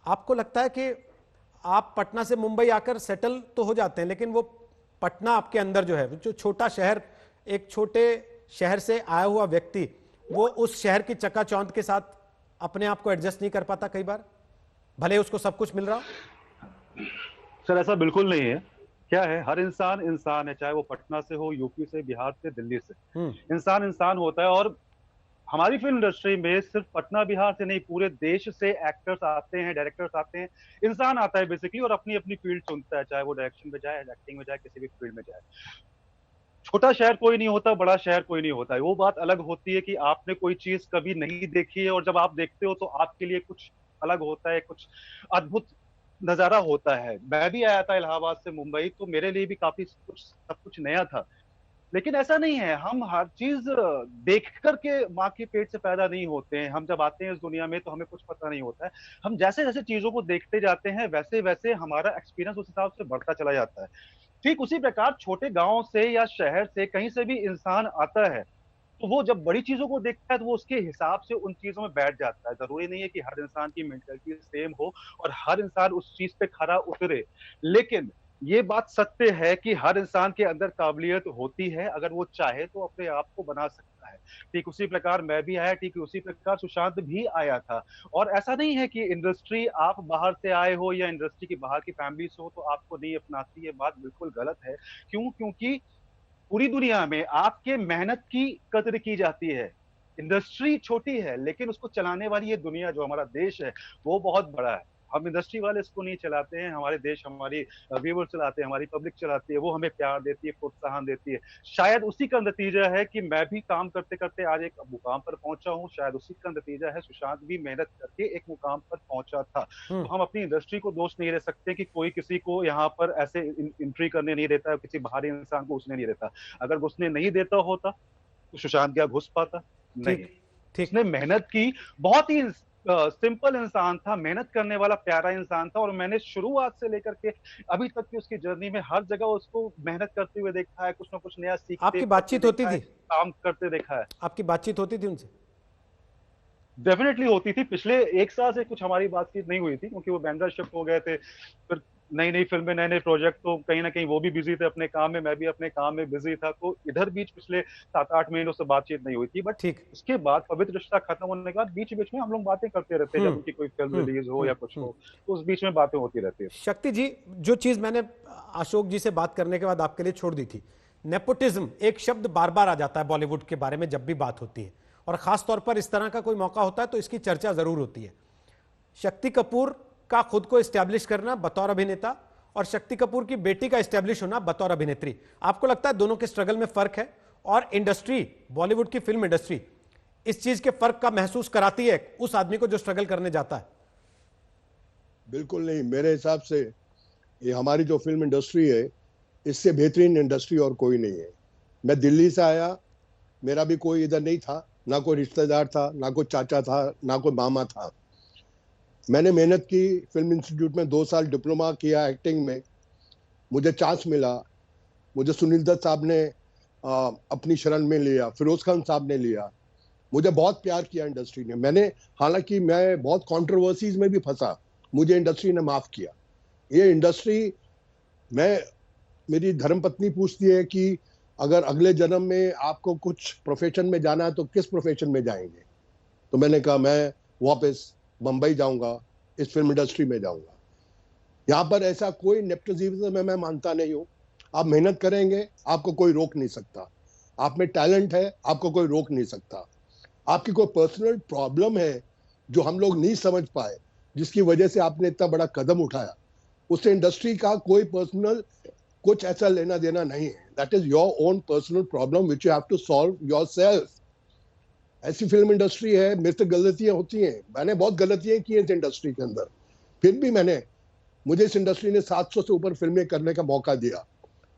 आपको लगता है कि आप पटना से मुंबई आकर सेटल तो हो जाते हैं, लेकिन वो पटना आपके अंदर जो है, जो छोटा शहर, एक छोटे शहर से आया हुआ व्यक्ति, वो उस शहर की चकाचौंध के साथ अपने आप को एडजस्ट नहीं कर पाता कई बार, भले उसको सब कुछ मिल रहा हो? सर ऐसा बिल्कुल नहीं है। क्या है, हर इंसान इंसान है, चाहे वो पटना से हो, यूपी से, बिहार से, दिल्ली से। हम्म। इंसान इंसान होता है। और हमारी फिल्म इंडस्ट्री में सिर्फ पटना बिहार से नहीं, पूरे देश से एक्टर्स आते हैं, डायरेक्टर्स आते हैं। इंसान आता है बेसिकली और अपनी अपनी फील्ड चुनता है, चाहे वो डायरेक्शन में जाए, एक्टिंग में जाए, किसी भी फील्ड में जाए। छोटा शहर कोई नहीं होता, बड़ा शहर कोई नहीं होता है। वो बात अलग होती है कि आपने कोई चीज कभी नहीं देखी है और जब आप देखते हो तो आपके लिए कुछ अलग होता है, कुछ अद्भुत नजारा होता है। मैं भी आया था इलाहाबाद से मुंबई, तो मेरे लिए भी काफी कुछ सब कुछ नया था। लेकिन ऐसा नहीं है, हम हर चीज देख करके माँ के पेट से पैदा नहीं होते हैं। हम जब आते हैं इस दुनिया में तो हमें कुछ पता नहीं होता है। हम जैसे जैसे चीजों को देखते जाते हैं वैसे वैसे हमारा एक्सपीरियंस उस हिसाब से बढ़ता चला जाता है। ठीक उसी प्रकार छोटे गांव से या शहर से कहीं से भी इंसान आता है, तो वो जब बड़ी चीजों को देखता है तो वो उसके हिसाब से उन चीजों में बैठ जाता है। जरूरी नहीं है कि हर इंसान की मेंटालिटी सेम हो और हर इंसान उस चीज पे खरा उतरे। लेकिन ये बात सत्य है कि हर इंसान के अंदर काबिलियत होती है, अगर वो चाहे तो अपने आप को बना सकता है। ठीक उसी प्रकार मैं भी आया, ठीक उसी प्रकार सुशांत भी आया था। और ऐसा नहीं है कि इंडस्ट्री, आप बाहर से आए हो या इंडस्ट्री की बाहर की फैमिली से हो तो आपको नहीं अपनाती। ये बात बिल्कुल गलत है। क्यों? क्योंकि पूरी दुनिया में आपके मेहनत की कद्र की जाती है। इंडस्ट्री छोटी है लेकिन उसको चलाने वाली ये दुनिया जो हमारा देश है वो बहुत बड़ा है। हम इंडस्ट्री वाले इसको नहीं चलाते हैं, हमारे देश, हमारी व्यूवर चलाते हैं, हमारी पब्लिक चलाती है, वो हमें प्यार देती है, प्रोत्साहन देती है। शायद उसी का नतीजा है कि मैं भी काम करते करते आज एक मुकाम पर पहुंचा हूँ। शायद उसी का नतीजा है सुशांत भी मेहनत करके एक मुकाम पर पहुंचा था। हम्म। तो हम अपनी इंडस्ट्री को दोष नहीं दे सकते कि कोई किसी को यहाँ पर ऐसे एंट्री करने नहीं देता, किसी बाहरी इंसान को घुसने नहीं देता। अगर घुसने नहीं देता होता तो सुशांत क्या घुस पाता? नहीं। ठीक। ठीक। उसने मेहनत की, बहुत ही सिंपल इंसान था, मेहनत करने वाला प्यारा इंसान था। और मैंने शुरुआत से लेकर के अभी तक की उसकी जर्नी में हर जगह उसको मेहनत करते हुए देखा है, कुछ ना कुछ नया सीखते आपकी करते बातचीत होती देखा है, थी? काम करते देखा है। आपकी बातचीत होती थी उनसे? डेफिनेटली होती थी। पिछले एक साल से कुछ हमारी बातचीत नहीं हुई थी क्योंकि वो बैंगलोर शिफ्ट हो गए थे। फिर नई नई फिल्में, नए नए प्रोजेक्ट, तो कहीं ना कहीं वो भी बिजी थे अपने काम में, मैं भी अपने काम में बिजी था। तो इधर बीच पिछले 7-8 महीनों से बातचीत नहीं हुई थी। बट ठीक। उसके बाद पवित्र रिश्ता खत्म होने के बाद बीच बीच में हम लोग बातें करते रहते हैं, जब हम्म। उनकी कोई फिल्म हम्म। रिलीज हो हम्म। या कुछ हो तो उस बीच में बातें होती रहती है। शक्ति जी, जो चीज मैंने अशोक जी से बात करने के बाद आपके लिए छोड़ दी थी, नेपोटिज्म एक शब्द बार बार आ जाता है बॉलीवुड के बारे में जब भी बात होती है, और खास तौर पर इस तरह का कोई मौका होता है तो इसकी चर्चा जरूर होती है। शक्ति कपूर का खुद को एस्टैब्लिश करना बतौर अभिनेता और शक्ति कपूर की बेटी का एस्टैब्लिश होना बतौर अभिनेत्री, आपको लगता है दोनों के स्ट्रगल में फर्क है? और इंडस्ट्री, बॉलीवुड की फिल्म इंडस्ट्री इस चीज के फर्क का महसूस कराती है उस आदमी को जो स्ट्रगल करने जाता है? बिल्कुल नहीं, मेरे हिसाब से ये हमारी जो फिल्म इंडस्ट्री है इससे बेहतरीन इंडस्ट्री और कोई नहीं है। मैं दिल्ली से आया, मेरा भी कोई इधर नहीं था, ना कोई रिश्तेदार था, ना कोई चाचा था, ना कोई मामा था। मैंने मेहनत की, फिल्म इंस्टीट्यूट में 2 साल डिप्लोमा किया एक्टिंग में, मुझे चांस मिला। मुझे सुनील दत्त साहब ने अपनी शरण में लिया, फिरोज खान साहब ने लिया। मुझे बहुत प्यार किया इंडस्ट्री ने। मैंने, हालांकि मैं बहुत कंट्रोवर्सीज में भी फंसा, मुझे इंडस्ट्री ने माफ किया। ये इंडस्ट्री, मैं, मेरी धर्मपत्नी पूछती है कि अगर अगले जन्म में आपको कुछ प्रोफेशन में जाना है तो किस प्रोफेशन में जाएंगे? तो मैंने कहा मैं वापस बंबई जाऊंगा, इस फिल्म इंडस्ट्री में जाऊंगा। यहाँ पर ऐसा कोई नेपोटिज्म में मैं मानता नहीं हूँ। आप मेहनत करेंगे, आपको कोई रोक नहीं सकता। आप में टैलेंट है, आपको कोई रोक नहीं सकता। आपकी कोई पर्सनल प्रॉब्लम है जो हम लोग नहीं समझ पाए, जिसकी वजह से आपने इतना बड़ा कदम उठाया, उससे इंडस्ट्री का कोई पर्सनल कुछ ऐसा लेना देना नहीं है। That is your own personal problem which you have to solve yourself. ऐसी फिल्म इंडस्ट्री है, मेरे से गलतियां होती हैं, मैंने बहुत गलतियां की हैं इस इंडस्ट्री के अंदर, फिर भी मुझे इस इंडस्ट्री ने 700 से ऊपर फिल्में करने का मौका दिया।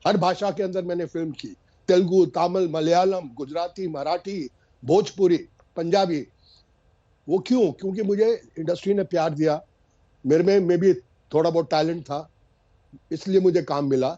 हर भाषा के अंदर मैंने फिल्म की, तेलुगु, तमिल, मलयालम, गुजराती, मराठी, भोजपुरी, पंजाबी। वो क्यों? क्योंकि मुझे इंडस्ट्री ने प्यार दिया, मेरे में भी थोड़ा बहुत टैलेंट था, इसलिए मुझे काम मिला।